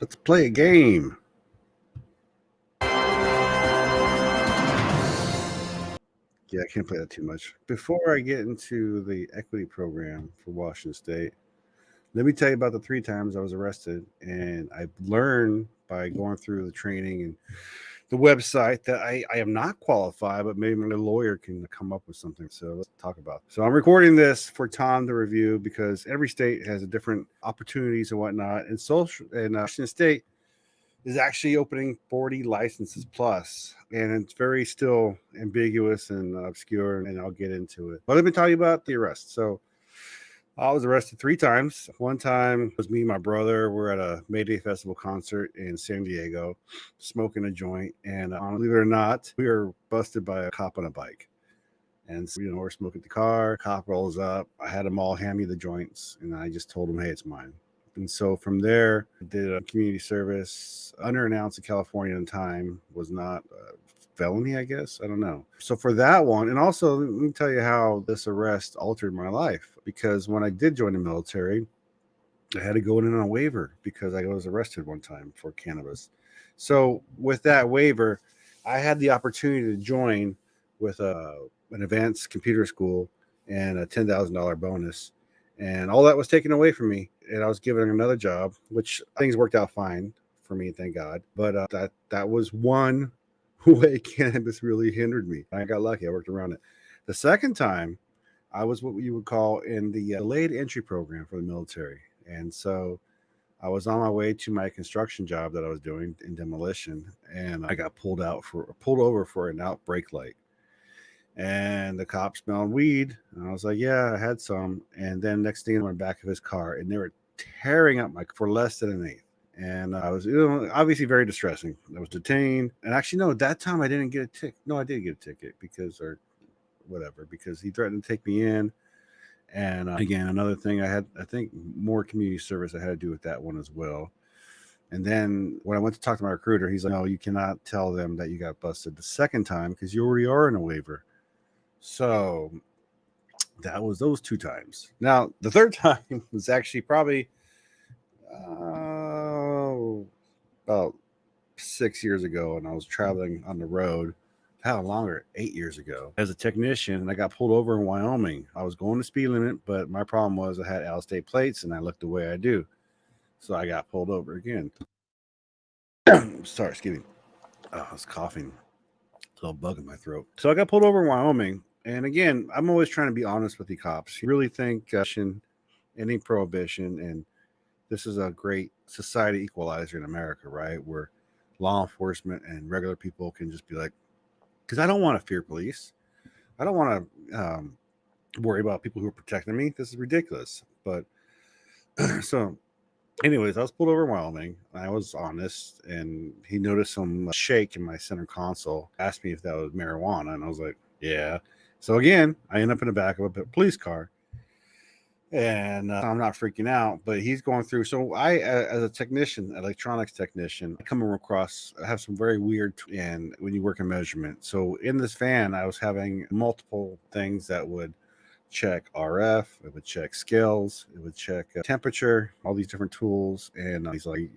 Let's play a game. Yeah, I can't play that too much. Before I get into the equity program for Washington State, let me tell you about the 3 times I was arrested. And I learned by going through the training and the website that I am not qualified, but maybe my lawyer can come up with something. So let's talk about it. So I'm recording this for Tom to review because every state has a different opportunities and whatnot. And social and Washington State is actually opening 40 licenses plus, and it's very still ambiguous and obscure, and I'll get into it. But let me tell you about the arrest. So I was arrested 3 times. One time was me and my brother. We're at a Mayday Festival concert in San Diego, smoking a joint, and believe it or not, we were busted by a cop on a bike. And so, we're smoking the car. Cop rolls up. I had them all hand me the joints, and I just told them, "Hey, it's mine." And so from there, I did a community service under an ounce of California in time. Was not a felony, I guess. I don't know. So for that one, and also let me tell you how this arrest altered my life. Because when I did join the military, I had to go in on a waiver because I was arrested one time for cannabis. So with that waiver, I had the opportunity to join with an advanced computer school and a $10,000 bonus, and all that was taken away from me. And I was given another job, which things worked out fine for me, thank God. But that was one way cannabis really hindered me. I got lucky; I worked around it. The second time, I was what you would call in the delayed entry program for the military. And so I was on my way to my construction job that I was doing in demolition, and I got pulled over for an out brake light. And the cop smelled weed, and I was like, "Yeah, I had some." And then next thing, in the back of his car, and they were tearing up my for less than an eighth. And I was, obviously very distressing. I was detained, and actually, no, at that time I didn't get a ticket. No, I did get a ticket because, or whatever, because he threatened to take me in. And again, another thing I think more community service I had to do with that one as well. And then when I went to talk to my recruiter, he's like, "No, you cannot tell them that you got busted the second time because you already are in a waiver." So that was those 2 times. Now, the third time was actually probably about 6 years ago, and I was traveling on the road. How longer? 8 years ago, as a technician, and I got pulled over in Wyoming. I was going the speed limit, but my problem was I had out of state plates, and I looked the way I do, so I got pulled over again. Sorry, excuse me. I was coughing, a little bug in my throat. So I got pulled over in Wyoming, and again, I'm always trying to be honest with the cops. You really think any prohibition, and this is a great society equalizer in America, right? Where law enforcement and regular people can just be like, because I don't want to fear police. I don't want to worry about people who are protecting me. This is ridiculous. But so, anyways, I was pulled over in Wyoming. I was honest, and he noticed some shake in my center console. Asked me if that was marijuana, and I was like, "Yeah." So again, I end up in the back of a police car, and I'm not freaking out, but he's going through. So I, as a technician, electronics technician, I come across, I have some very weird, and when you work in measurement. So in this van, I was having multiple things that would check RF, it would check scales, it would check temperature, all these different tools. And he's like,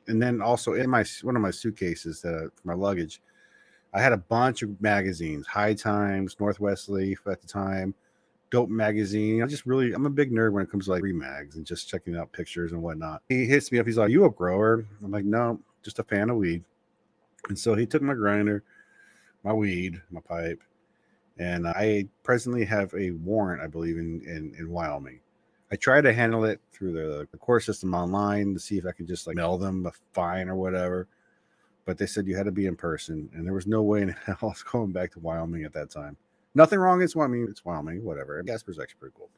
and then also in my one of my suitcases for my luggage, I had a bunch of magazines, High Times, Northwest Leaf at the time, Dope magazine. I'm a big nerd when it comes to like mags and just checking out pictures and whatnot. He hits me up. He's like, "You a grower?" I'm like, "No, just a fan of weed." And so he took my grinder, my weed, my pipe, and I presently have a warrant, I believe, in Wyoming. I tried to handle it through the court system online to see if I could just like mail them a fine or whatever. But they said you had to be in person, and there was no way in hell I was going back to Wyoming at that time. Nothing wrong. It's Wyoming, whatever. Gasper's actually pretty cool.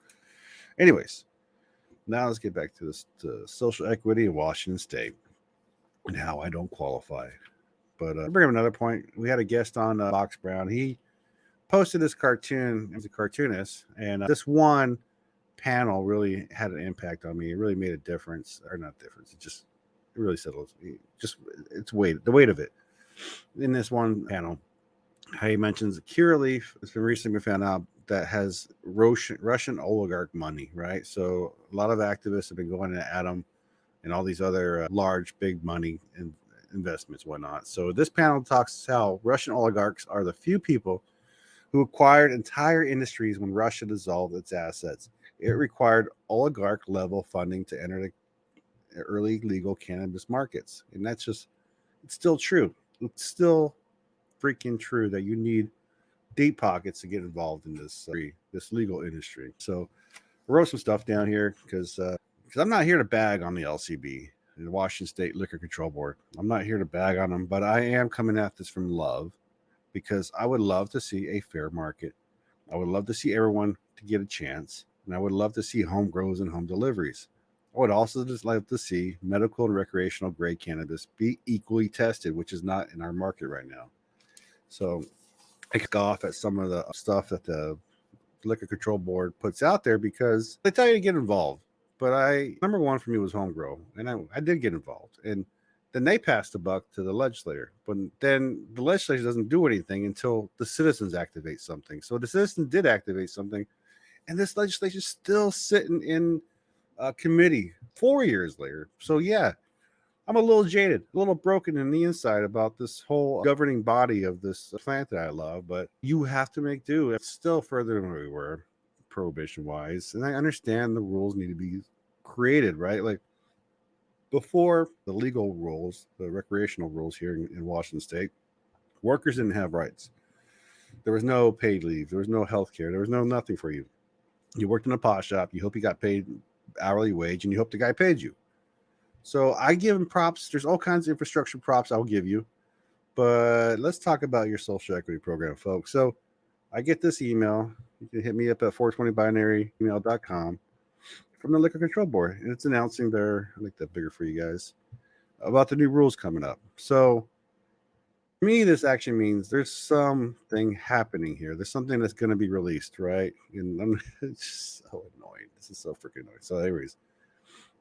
Anyways, now let's get back to this to social equity in Washington State and how I don't qualify. But bring up another point. We had a guest on, Box Brown. He posted this cartoon. He's a cartoonist, and this one panel really had an impact on me. It really made a difference, or not difference. It really settles. Just its weight, the weight of it. In this one panel, how he mentions Curaleaf. It's been recently found out that has Russian oligarch money, right? So a lot of activists have been going at him and all these other large, big money investments, whatnot. So this panel talks how Russian oligarchs are the few people who acquired entire industries when Russia dissolved its assets. It required oligarch level funding to enter the early legal cannabis markets. And it's still true. It's still freaking true that you need deep pockets to get involved in this legal industry. So I wrote some stuff down here because I'm not here to bag on the LCB, the Washington State Liquor Control Board. I'm not here to bag on them, but I am coming at this from love because I would love to see a fair market. I would love to see everyone to get a chance, and I would love to see home grows and home deliveries. I would also just like to see medical and recreational grade cannabis be equally tested, which is not in our market right now. So I kick off at some of the stuff that the Liquor Control Board puts out there because they tell you to get involved. But number one for me was home grow, and I did get involved. And then they passed the buck to the legislator. But then the legislature doesn't do anything until the citizens activate something. So the citizens did activate something, and this legislation is still sitting in committee 4 years later. So yeah, I'm a little jaded, a little broken in the inside about this whole governing body of this plant that I love, but you have to make do. It's still further than we were, prohibition wise. And I understand the rules need to be created, right? Like before the legal rules, the recreational rules here in Washington State, workers didn't have rights. There was no paid leave, there was no health care, there was no nothing for you. You worked in a pot shop, you hope you got paid hourly wage, and you hope the guy paid you. So I give him props. There's all kinds of infrastructure props I'll give you. But let's talk about your social equity program, folks. So I get this email. You can hit me up at 420binary.email.com from the Liquor Control Board. And it's announcing I'll make that bigger for you guys, about the new rules coming up. So to me, this actually means there's something happening here. There's something that's going to be released, right? And it's just so annoying. This is so freaking annoying. So anyways,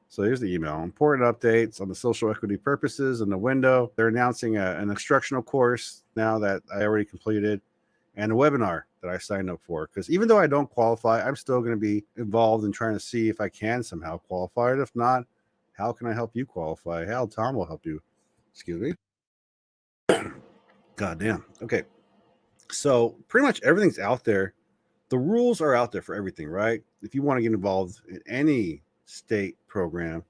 so here's the email. Important updates on the social equity purposes in the window. They're announcing an instructional course now that I already completed and a webinar that I signed up for. Because even though I don't qualify, I'm still going to be involved in trying to see if I can somehow qualify. And if not, how can I help you qualify? Hell, Tom will help you. Excuse me. God damn. Okay. So pretty much everything's out there. The rules are out there for everything, right? If you want to get involved in any state program,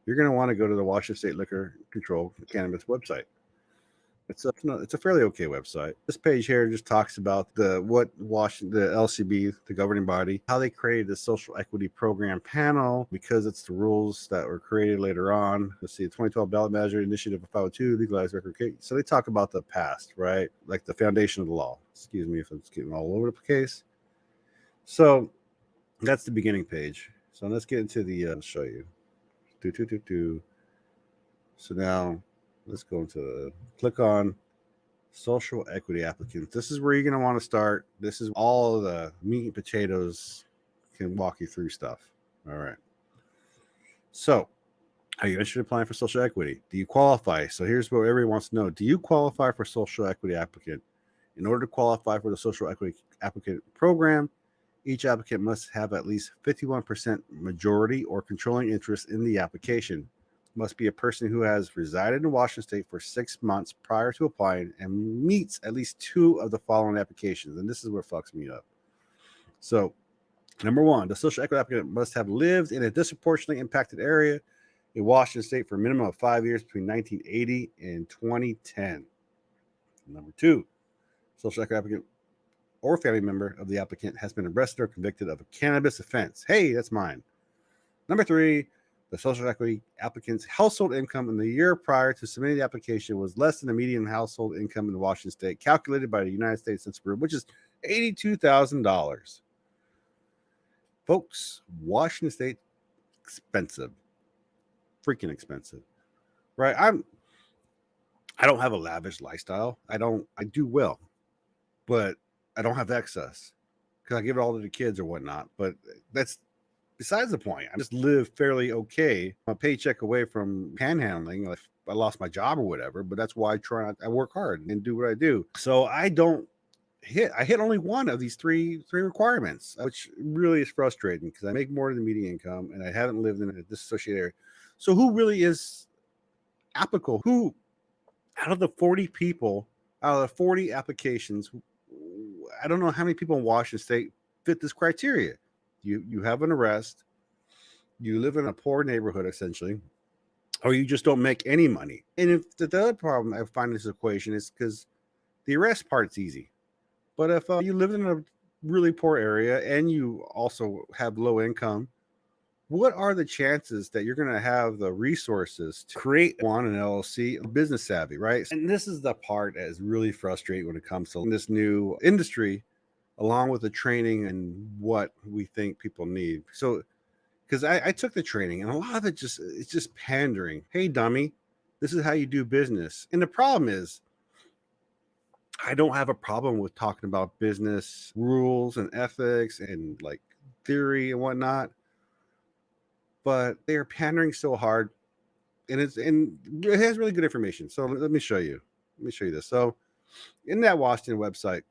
you're going to want to go to the Washington State Liquor Control Cannabis website. It's a fairly okay website. This page here just talks about the LCB, the governing body, how they created the social equity program panel because it's the rules that were created later on. Let's see, the 2012 ballot measure initiative of 502 legalized record. So they talk about the past, right? Like the foundation of the law. Excuse me if I'm getting all over the case. So that's the beginning page. So let's get into I'll show you. So now let's go into click on social equity applicants. This is where you're going to want to start. This is all of the meat and potatoes can walk you through stuff. All right. So are you interested in applying for social equity? Do you qualify? So here's what everyone wants to know. Do you qualify for social equity applicant? In order to qualify for the social equity applicant program, each applicant must have at least 51% majority or controlling interest in the application. Must be a person who has resided in Washington State for 6 months prior to applying and meets at least 2 of the following applications. And this is what fucks me up. So, number 1, the social equity applicant must have lived in a disproportionately impacted area in Washington State for a minimum of 5 years between 1980 and 2010. Number 2, social equity applicant or family member of the applicant has been arrested or convicted of a cannabis offense. Hey, that's mine. Number 3, the social equity applicant's household income in the year prior to submitting the application was less than the median household income in Washington State, calculated by the United States Census Bureau, which is $82,000. Folks, Washington State, expensive, freaking expensive, right? I don't have a lavish lifestyle. I do well, but I don't have excess because I give it all to the kids or whatnot. But that's besides the point. I just live fairly okay. I'm a paycheck away from panhandling. Like I lost my job or whatever, but that's why I work hard and do what I do. So I hit only one of these three requirements, which really is frustrating because I make more than the median income and I haven't lived in a disassociated area. So who really is applicable? Who out of the 40 people, out of the 40 applications, I don't know how many people in Washington State fit this criteria. You have an arrest, you live in a poor neighborhood essentially, or you just don't make any money. And if the other problem I find in this equation is because the arrest part's easy, but if you live in a really poor area and you also have low income, what are the chances that you're going to have the resources to create one an LLC, business savvy, right? And this is the part that is really frustrating when it comes to this new industry, along with the training and what we think people need. So, because I took the training and a lot of it's just pandering. Hey, dummy, this is how you do business. And the problem is, I don't have a problem with talking about business rules and ethics and like theory and whatnot, but they are pandering so hard, and it has really good information. So let me show you. Let me show you this. So in that Washington website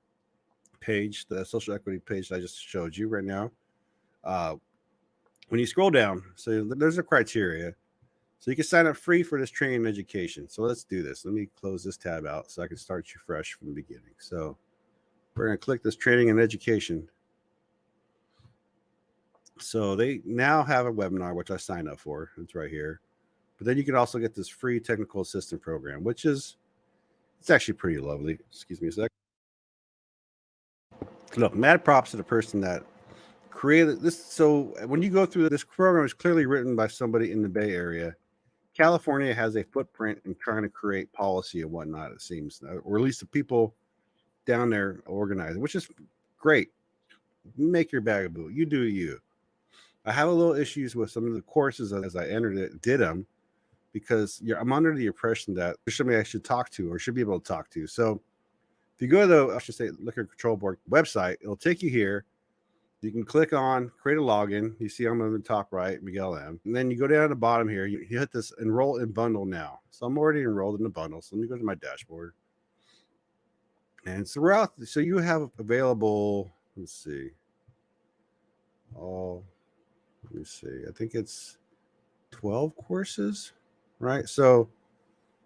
page, the social equity page that I just showed you right now, uh, when you scroll down, so there's a criteria. So you can sign up free for this training and education. So let's do this. Let me close this tab out so I can start you fresh from the beginning. So we're going to click this training and education. So they now have a webinar, which I signed up for. It's right here. But then you can also get this free technical assistant program, which is, it's actually pretty lovely. Excuse me a sec. Look, mad props to the person that created this. So when you go through this program, is clearly written by somebody in the Bay Area. California has a footprint in trying to create policy and whatnot, it seems, or at least the people down there organizing, which is great. Make your bagaboo. You do you. I have a little issues with some of the courses as I did them, because I'm under the impression that there's somebody I should talk to or should be able to talk to. So if you go to the, I should say, Liquor Control Board website, it'll take you here. You can click on create a login. You see I'm on the top right, Miguel M. And then you go down to the bottom here. You hit this enroll in bundle now. So I'm already enrolled in the bundle. So let me go to my dashboard. And so you have available, let's see. Oh, let me see. I think it's 12 courses, right? So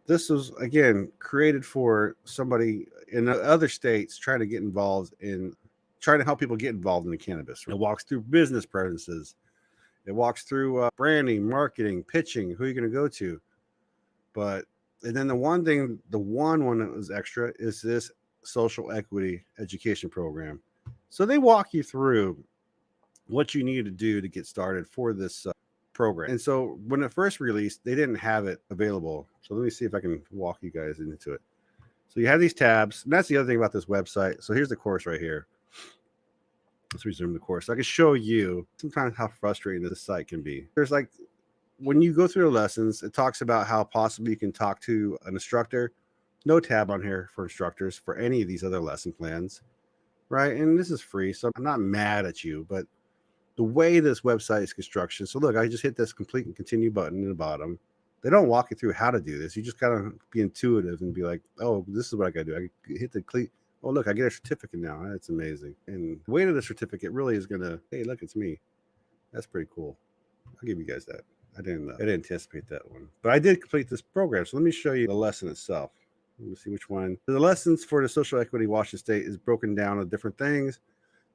this was, again, created for somebody in other states trying to get involved in trying to help people get involved in the cannabis. It walks through business preferences. It walks through branding, marketing, pitching, who you're going to go to. And then the one that was extra is this social equity education program. So they walk you through what you need to do to get started for this program. And so when it first released, they didn't have it available. So let me see if I can walk you guys into it. So you have these tabs, and that's the other thing about this website. So here's the course right here. Let's resume the course. So I can show you sometimes how frustrating this site can be. There's like, when you go through the lessons, it talks about how possibly you can talk to an instructor. No tab on here for instructors for any of these other lesson plans, right? And this is free, so I'm not mad at you, but the way this website is constructed. So look, I just hit this complete and continue button in the bottom. They don't walk you through how to do this. You just gotta be intuitive and be like, oh, this is what I gotta do. I hit the click. Oh, look, I get a certificate now. That's amazing. And the weight of the certificate really is gonna, hey, look, it's me. That's pretty cool. I'll give you guys that. I didn't anticipate that one, but I did complete this program. So let me show you the lesson itself. Let me see which one. The lessons for the social equity Washington State is broken down into different things: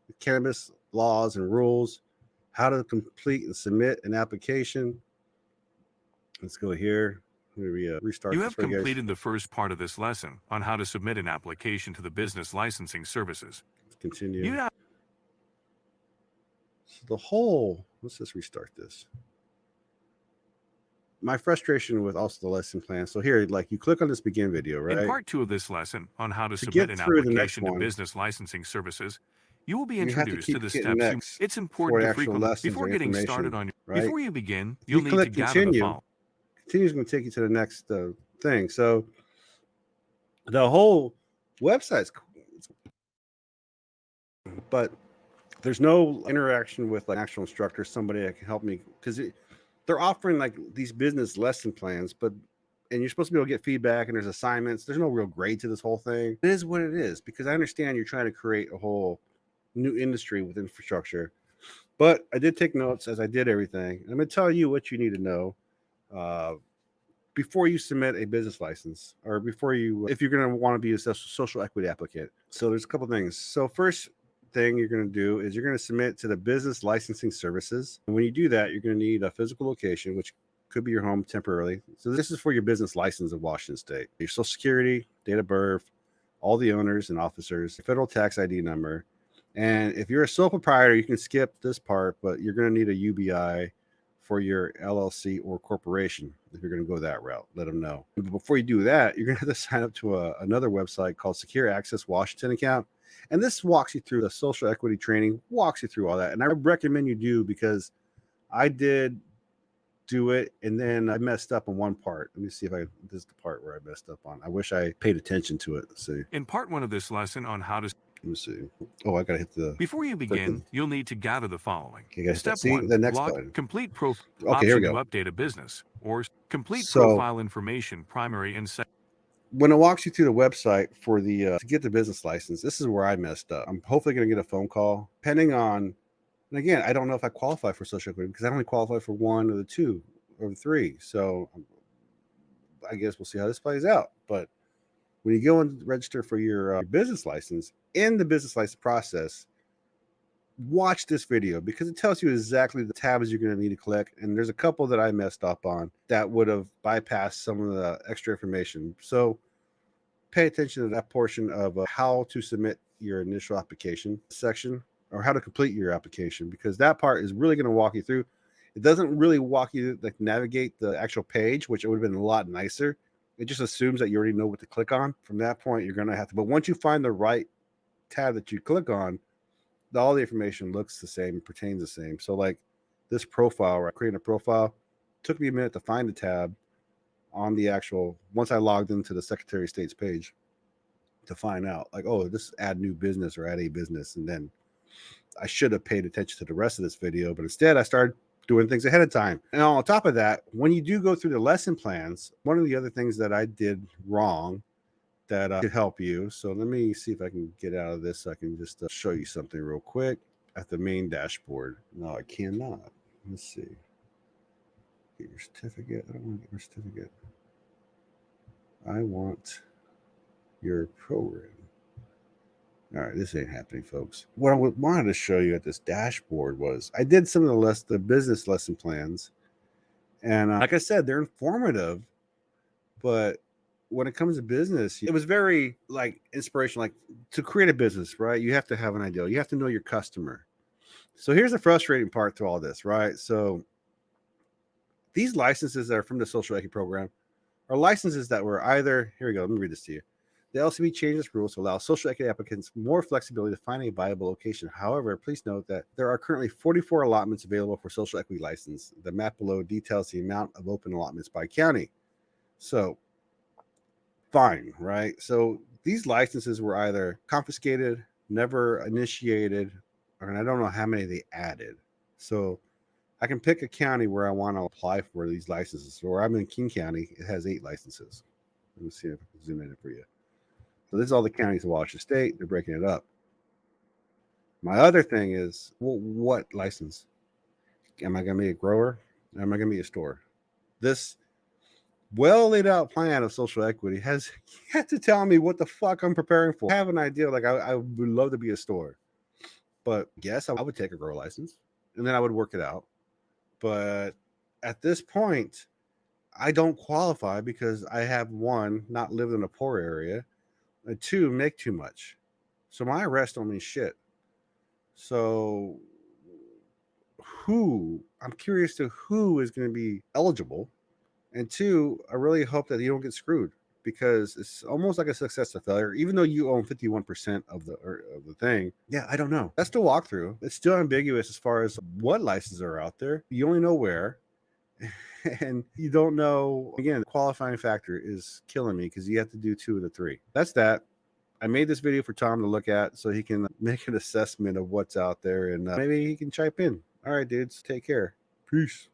the cannabis laws and rules, how to complete and submit an application. Let's go here. Let me restart You this have for you guys. completed the first part of this lesson on how to submit an application to the business licensing services. Let's continue. You now So let's just restart this. My frustration with also the lesson plan. So here, like, you click on this begin video, right? In part 2 of this lesson on how to To submit get an through the next application to one, business licensing services, you will be you have to introduced to keep the hitting steps. next It's for important the to actual frequently, lessons before or getting started information, on, right? before you begin, If you you'll need to click gather the continue, following. continue is going to take you to the next thing. So the whole website's cool, but there's no interaction with like actual instructor, somebody that can help me, because they're offering like these business lesson plans, and you're supposed to be able to get feedback and there's assignments. There's no real grade to this whole thing. It is what it is, because I understand you're trying to create a whole new industry with infrastructure. But I did take notes as I did everything. I'm going to tell you what you need to know. before you submit a business license, or before you, if you're going to want to be a social equity applicant. So there's a couple things. So first thing you're going to do is you're going to submit to the business licensing services. And when you do that, you're going to need a physical location, which could be your home temporarily. So this is for your business license of Washington State, your social security, date of birth, all the owners and officers, federal tax ID number. And if you're a sole proprietor, you can skip this part, but you're going to need a UBI for your LLC or corporation. If you're going to go that route, let them know. But before you do that, you're going to have to sign up to another website called Secure Access Washington account. And this walks you through the social equity training, walks you through all that. And I recommend you do, because I did do it and then I messed up on one part. Let me see if this is the part where I messed up on. I wish I paid attention to it. Let's see. In part 1 of this lesson on how to... Let me see. Oh, I gotta hit the... Before you begin, you'll need to gather the following. Okay, Step see 1, the next log, button. complete profile, Okay, here we option go. to update a business, or complete So profile information, primary and secondary. when it walks you through the website for the to get the business license, this is where I messed up. I'm hopefully going to get a phone call, depending on, and again, I don't know if I qualify for social equity because I only qualify for one or the two or the three. So I guess we'll see how this plays out. But when you go and register for your business license, in the business license process, watch this video because it tells you exactly the tabs you're going to need to click. And there's a couple that I messed up on that would have bypassed some of the extra information. So pay attention to that portion of how to submit your initial application section, or how to complete your application, because that part is really going to walk you through. It doesn't really walk you like navigate the actual page, which it would have been a lot nicer. It just assumes that you already know what to click on. From that point, you're going to have to, but once you find the right tab that you click on, all the information looks the same, pertains the same. So like this profile, right? Creating a profile took me a minute to find the tab on the actual, once I logged into the Secretary of State's page, to find out like, oh, this is add new business or add a business. And then I should have paid attention to the rest of this video, but instead I started doing things ahead of time. And on top of that, when you do go through the lesson plans, one of the other things that I did wrong that could help you. So let me see if I can get out of this. So I can just show you something real quick at the main dashboard. No, I cannot. Let's see. Get your certificate. I don't want to get your certificate. I want your program. All right, this ain't happening, folks. What I wanted to show you at this dashboard was I did some of the business lesson plans, and like I said, they're informative. But when it comes to business, it was very like inspirational. Like to create a business, right? You have to have an idea. You have to know your customer. So here's the frustrating part to all this, right? So these licenses that are from the social equity program are licenses that were either, here we go, let me read this to you. The LCB changed its rules to allow social equity applicants more flexibility to find a viable location. However, please note that there are currently 44 allotments available for social equity license. The map below details the amount of open allotments by county. So, fine, right? So these licenses were either confiscated, never initiated, or I don't know how many they added. So I can pick a county where I want to apply for these licenses. So where I'm in King County, it has 8 licenses. Let me see if I can zoom in for you. So this is all the counties of Washington State. They're breaking it up. My other thing is, well, what license? Am I going to be a grower? Am I going to be a store? This well laid out plan of social equity has yet to tell me what the fuck I'm preparing for. I have an idea. Like I would love to be a store, but yes, I would take a grow license and then I would work it out. But at this point, I don't qualify because I have, one, not lived in a poor area, and 2, make too much. So my arrest don't mean shit. So I'm curious to who is going to be eligible. And 2, I really hope that you don't get screwed, because it's almost like a success to failure. Even though you own 51% of the thing, yeah, I don't know. That's the walkthrough. It's still ambiguous as far as what licenses are out there. You only know where, and you don't know. Again, the qualifying factor is killing me because you have to do 2 of the 3. That's that. I made this video for Tom to look at so he can make an assessment of what's out there, and maybe he can chime in. All right, dudes, take care. Peace.